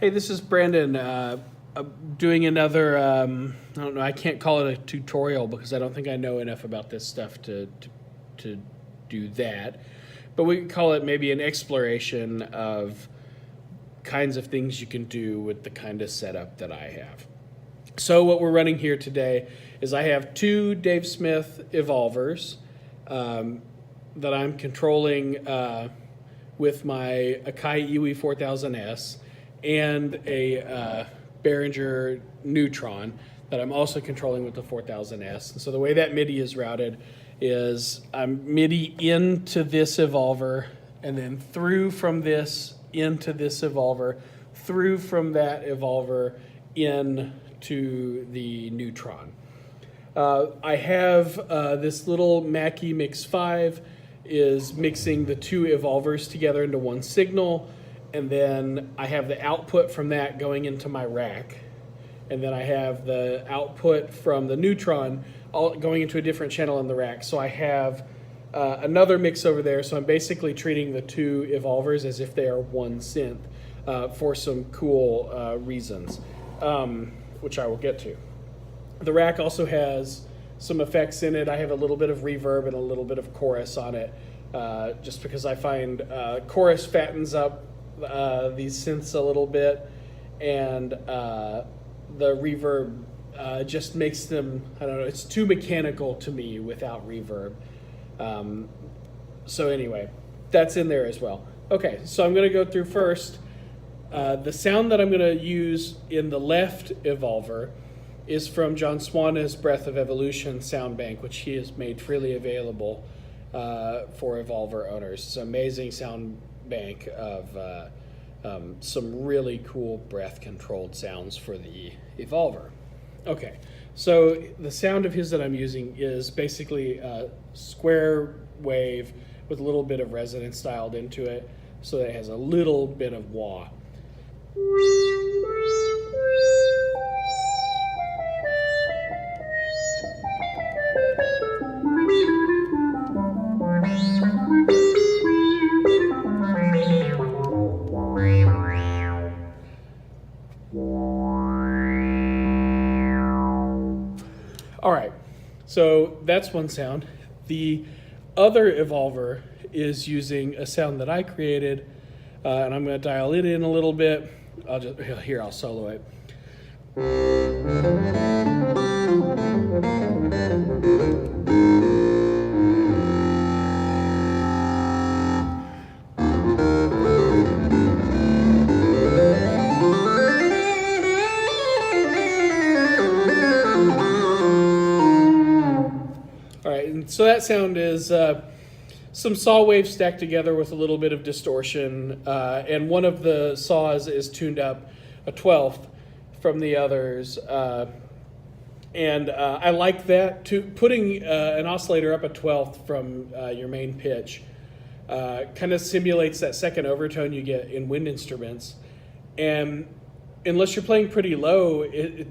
Hey, this is Brandon. Doing another. I don't know. I can't call it a tutorial because I don't think I know enough about this stuff to do that. But we can call it maybe an exploration of kinds of things you can do with the kind of setup that I have. So what we're running here today is I have two Dave Smith evolvers that I'm controlling with my Akai Iwi 4000S and a Behringer Neutron that I'm also controlling with the 4000S. And so the way that MIDI is routed is I'm MIDI into this evolver and then through from this into this evolver, through from that evolver into the Neutron. I have this little Mackie Mix 5 is mixing the two evolvers together into one signal, and then I have the output from that going into my rack, and then I have the output from the Neutron all going into a different channel in the rack. So I have another mix over there, so I'm basically treating the two evolvers as if they are one synth for some cool reasons, which I will get to. The rack also has some effects in it. I have a little bit of reverb and a little bit of chorus on it, just because I find chorus fattens up these synths a little bit, and the reverb just makes them, I don't know, it's too mechanical to me without reverb. So anyway, that's in there as well. Okay, so I'm going to go through first. The sound that I'm going to use in the left evolver is from John Swana's Breath of Evolution sound bank, which he has made freely available for evolver owners. It's an amazing sound bank of some really cool breath-controlled sounds for the evolver. Okay, so the sound of his that I'm using is basically a square wave with a little bit of resonance dialed into it, so that it has a little bit of wah. All right, so that's one sound. The other evolver is using a sound that I created, and I'm going to dial it in a little bit. I'll solo it. So that sound is some saw waves stacked together with a little bit of distortion, and one of the saws is tuned up a 12th from the others, and I like that. Putting an oscillator up a 12th from your main pitch kind of simulates that second overtone you get in wind instruments, and unless you're playing pretty low,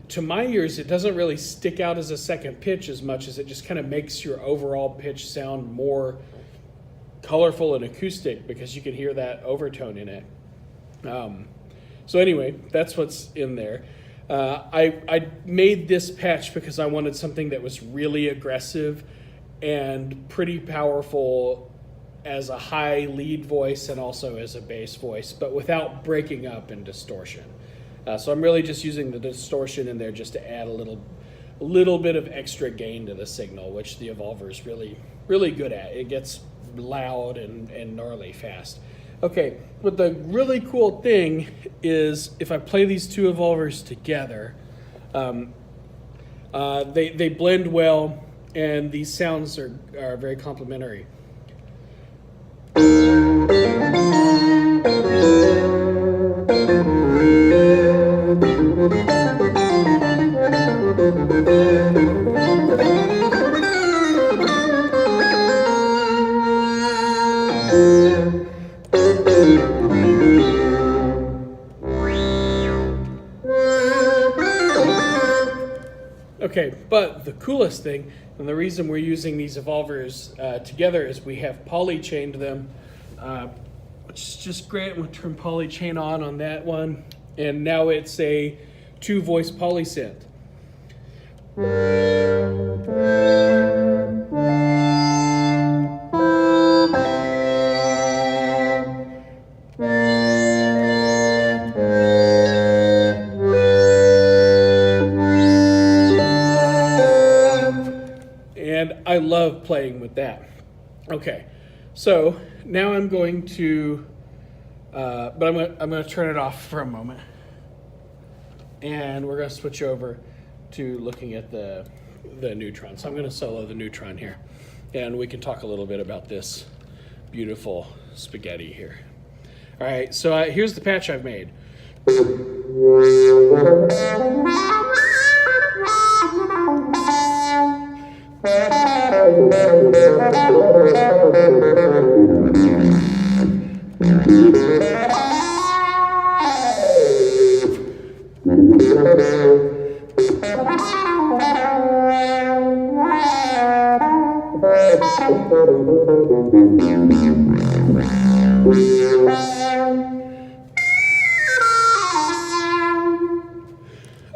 to my ears, it doesn't really stick out as a second pitch as much as it just kind of makes your overall pitch sound more colorful and acoustic because you can hear that overtone in it. So anyway, that's what's in there. I made this patch because I wanted something that was really aggressive and pretty powerful as a high lead voice and also as a bass voice, but without breaking up in distortion. So I'm really just using the distortion in there just to add a little bit of extra gain to the signal, which the evolver is really good at. It gets loud and gnarly fast. Okay, but the really cool thing is if I play these two evolvers together, they blend well, and these sounds are very complementary. Okay, but the coolest thing, and the reason we're using these evolvers together is we have poly-chained them, which is just great. I'm going to turn poly-chain on that one. And now it's a 2-voice polysynth. And I love playing with that. Okay, so now I'm going to, but I'm going to turn it off for a moment. And we're going to switch over to looking at the Neutron. So I'm going to solo the Neutron here. And we can talk a little bit about this beautiful spaghetti here. All right, so here's the patch I've made.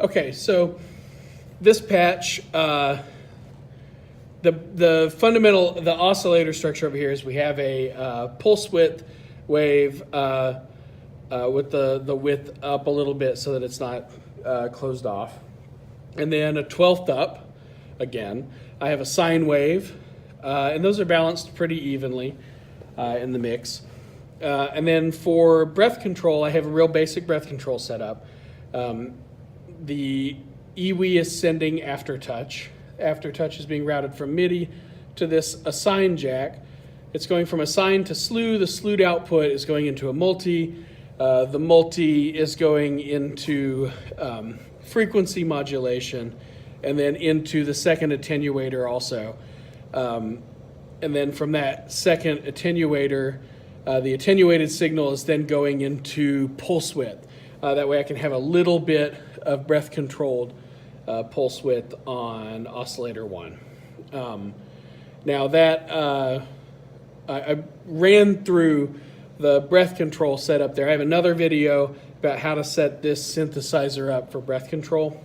Okay, so this patch, the fundamental, the oscillator structure over here is we have a pulse width wave with the width up a little bit so that it's not closed off. And then a 12th up, again. I have a sine wave, and those are balanced pretty evenly in the mix. And then for breath control, I have a real basic breath control setup. The EWI is sending aftertouch. Aftertouch is being routed from MIDI to this assign jack. It's going from assign to slew. The slewed output is going into a multi. The multi is going into frequency modulation, and then into the second attenuator also. And then from that second attenuator, the attenuated signal is then going into pulse width. That way I can have a little bit of breath-controlled pulse width on oscillator 1. Now that, I ran through the breath control setup there. I have another video about how to set this synthesizer up for breath control.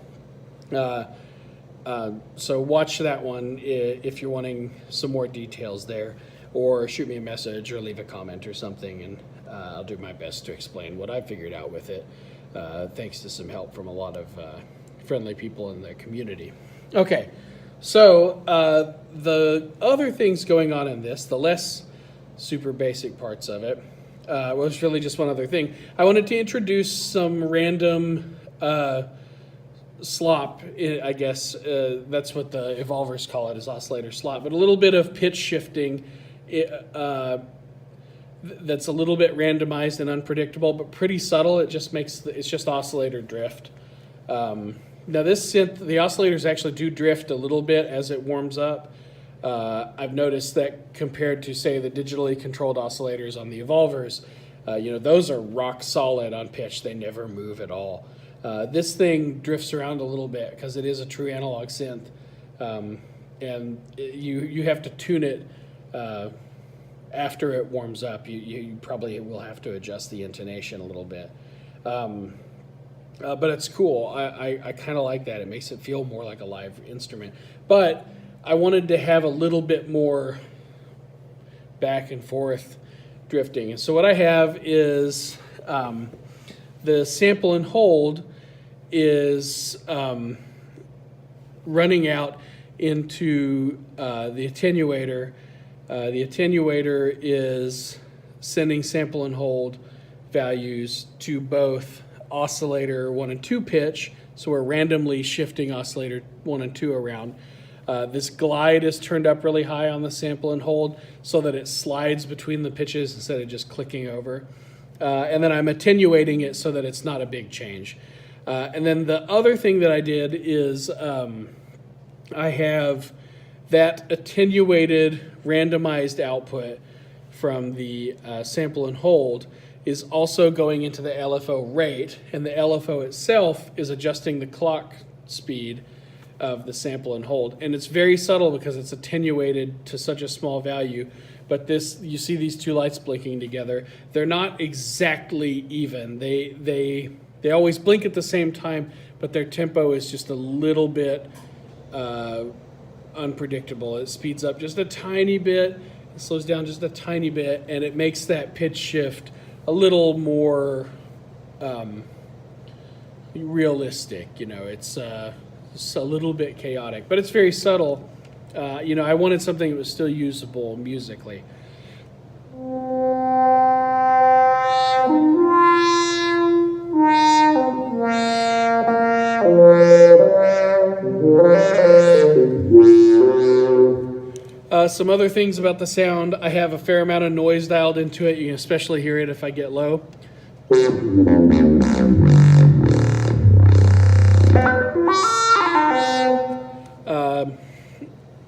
So watch that one if you're wanting some more details there, or shoot me a message or leave a comment or something, and I'll do my best to explain what I figured out with it, thanks to some help from a lot of friendly people in the community. Okay, so the other things going on in this, the less super basic parts of it, was really just one other thing. I wanted to introduce some random slop, I guess. That's what the evolvers call it, is oscillator slop, but a little bit of pitch shifting that's a little bit randomized and unpredictable, but pretty subtle. It just makes it's just oscillator drift. Now this synth, the oscillators actually do drift a little bit as it warms up. I've noticed that compared to, say, the digitally controlled oscillators on the evolvers, those are rock solid on pitch. They never move at all. This thing drifts around a little bit because it is a true analog synth, and you have to tune it after it warms up. You probably will have to adjust the intonation a little bit. But it's cool. I kind of like that. It makes it feel more like a live instrument. But I wanted to have a little bit more back and forth drifting. And so what I have is the sample and hold is running out into the attenuator. The attenuator is sending sample and hold values to both oscillator 1 and 2 pitch, so we're randomly shifting oscillator 1 and 2 around. This glide is turned up really high on the sample and hold so that it slides between the pitches instead of just clicking over. And then I'm attenuating it so that it's not a big change. And then the other thing that I did is I have that attenuated randomized output from the sample and hold is also going into the LFO rate, and the LFO itself is adjusting the clock speed of the sample and hold. And it's very subtle because it's attenuated to such a small value, but this, you see these two lights blinking together. They're not exactly even. They They always blink at the same time, but their tempo is just a little bit unpredictable. It speeds up just a tiny bit, it slows down just a tiny bit, and it makes that pitch shift a little more realistic. It's a little bit chaotic, but it's very subtle. I wanted something that was still usable musically. Some other things about the sound, I have a fair amount of noise dialed into it. You can especially hear it if I get low.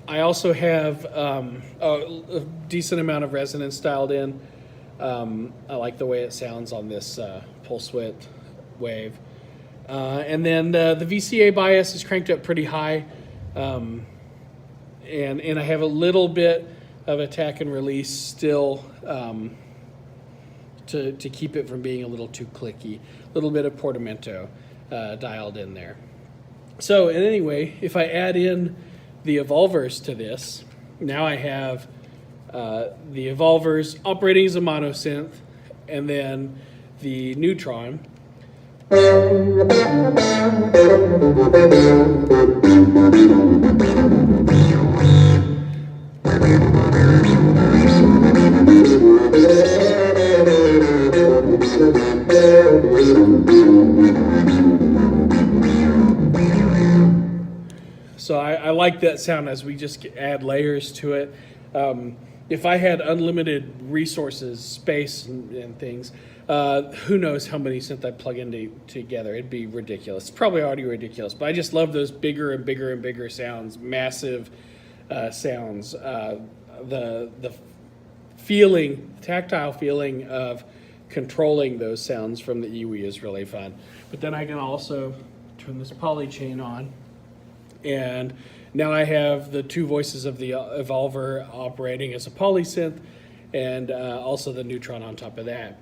I also have a decent amount of resonance dialed in. I like the way it sounds on this pulse width wave. And then the VCA bias is cranked up pretty high. And I have a little bit of attack and release still to keep it from being a little too clicky. A little bit of portamento dialed in there. So, and anyway, if I add in the evolvers to this, now I have the evolvers operating as a monosynth, and then the Neutron. So I like that sound as we just add layers to it. If I had unlimited resources, space, and things, who knows how many synth I plug in together. It'd be ridiculous. It's probably already ridiculous, but I just love those bigger and bigger and bigger sounds, massive sounds. The feeling, tactile feeling of controlling those sounds from the EWI is really fun. But then I can also turn this poly chain on, and now I have the two voices of the evolver operating as a polysynth, and also the Neutron on top of that.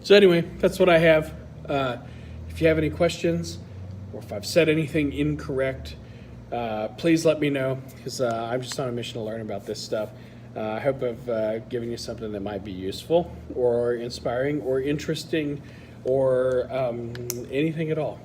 So anyway, that's what I have. If you have any questions, or if I've said anything incorrect, please let me know, because I'm just on a mission to learn about this stuff. I hope I've given you something that might be useful, or inspiring, or interesting, or anything at all.